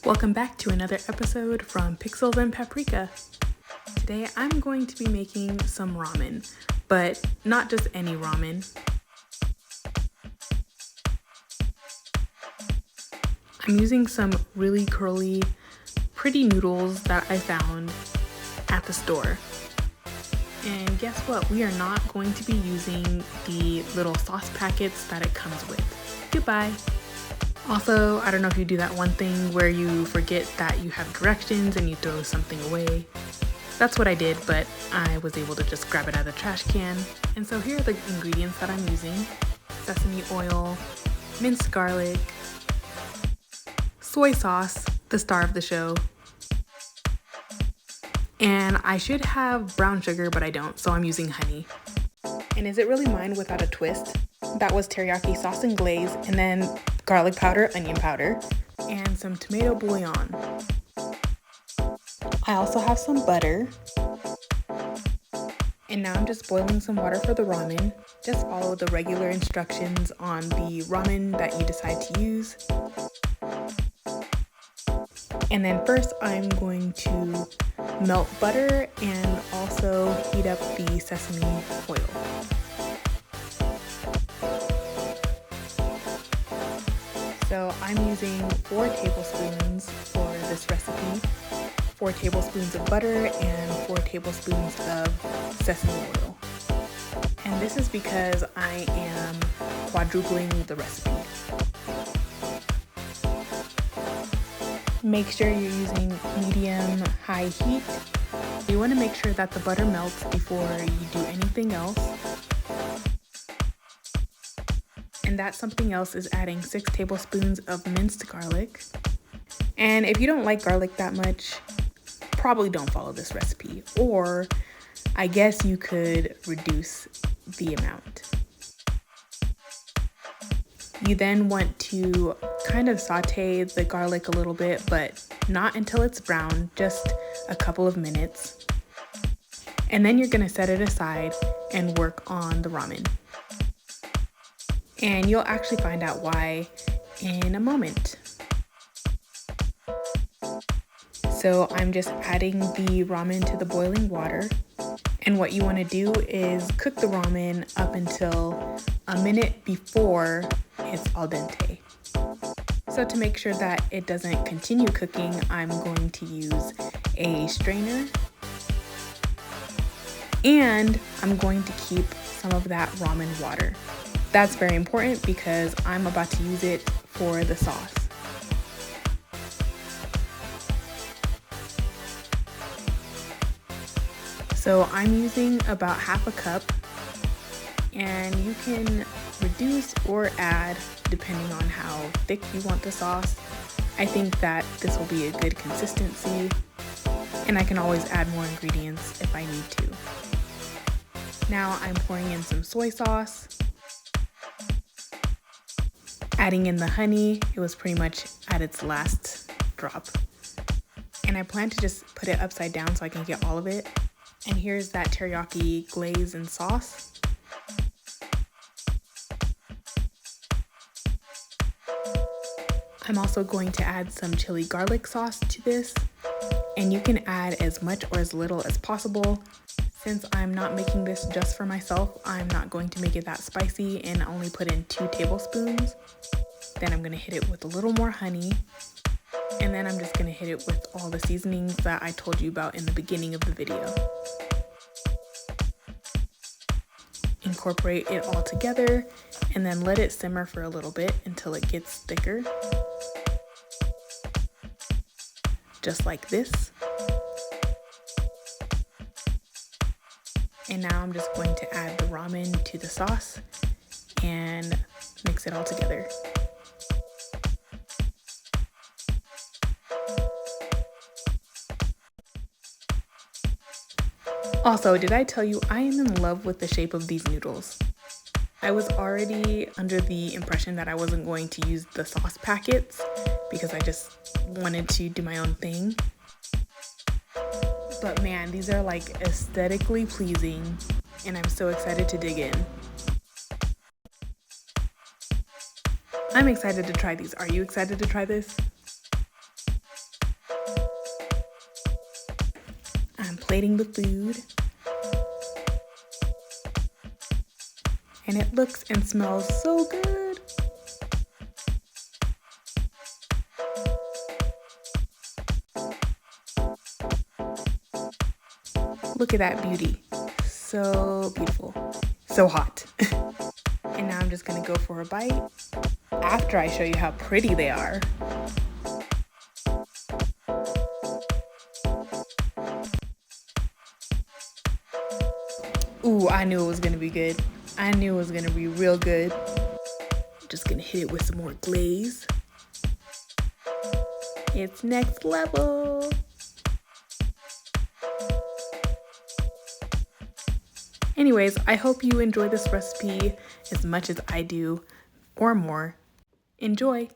Welcome back to another episode from Pixels and Paprika. Today I'm going to be making some ramen, but not just any ramen. I'm using some really curly, pretty noodles that I found at the store. And guess what? We are not going to be using the little sauce packets that it comes with. Goodbye. Also, I don't know if you do that one thing where you forget that you have directions and you throw something away. That's what I did, but I was able to just grab it out of the trash can. And so here are the ingredients that I'm using. Sesame oil, minced garlic, soy sauce, the star of the show. And I should have brown sugar, but I don't, so I'm using honey. And is it really mine without a twist? That was teriyaki sauce and glaze, and then garlic powder, onion powder, and some tomato bouillon. I also have some butter. And now I'm just boiling some water for the ramen. Just follow the regular instructions on the ramen that you decide to use. And then first I'm going to melt butter and also heat up the sesame oil. So I'm using 4 tablespoons for this recipe, 4 tablespoons of butter and 4 tablespoons of sesame oil. And this is because I am quadrupling the recipe. Make sure you're using medium-high heat. You want to make sure that the butter melts before you do anything else. And that something else is adding 6 tablespoons of minced garlic. And if you don't like garlic that much, probably don't follow this recipe. Or I guess you could reduce the amount. You then want to kind of saute the garlic a little bit, but not until it's brown, just a couple of minutes. And then you're going to set it aside and work on the ramen. And you'll actually find out why in a moment. So I'm just adding the ramen to the boiling water. And what you want to do is cook the ramen up until a minute before it's al dente. So to make sure that it doesn't continue cooking, I'm going to use a strainer. And I'm going to keep some of that ramen water. That's very important because I'm about to use it for the sauce. So I'm using about half a cup, and you can reduce or add depending on how thick you want the sauce. I think that this will be a good consistency, and I can always add more ingredients if I need to. Now I'm pouring in some soy sauce. Adding in the honey, it was pretty much at its last drop. And I plan to just put it upside down so I can get all of it. And here's that teriyaki glaze and sauce. I'm also going to add some chili garlic sauce to this. And you can add as much or as little as possible. Since I'm not making this just for myself, I'm not going to make it that spicy and only put in 2 tablespoons. Then I'm going to hit it with a little more honey. And then I'm just going to hit it with all the seasonings that I told you about in the beginning of the video. Incorporate it all together and then let it simmer for a little bit until it gets thicker. Just like this. And now I'm just going to add the ramen to the sauce and mix it all together. Also, did I tell you I am in love with the shape of these noodles? I was already under the impression that I wasn't going to use the sauce packets because I just wanted to do my own thing. But man, these are like aesthetically pleasing, and I'm so excited to dig in. I'm excited to try these. Are you excited to try this? plating the food. And it looks and smells so good. Look at that beauty. So beautiful. So hot. And now I'm just gonna go for a bite after I show you how pretty they are. Ooh, I knew it was gonna be good. I knew it was gonna be real good. Just gonna hit it with some more glaze. It's next level. Anyways, I hope you enjoy this recipe as much as I do, or more. Enjoy!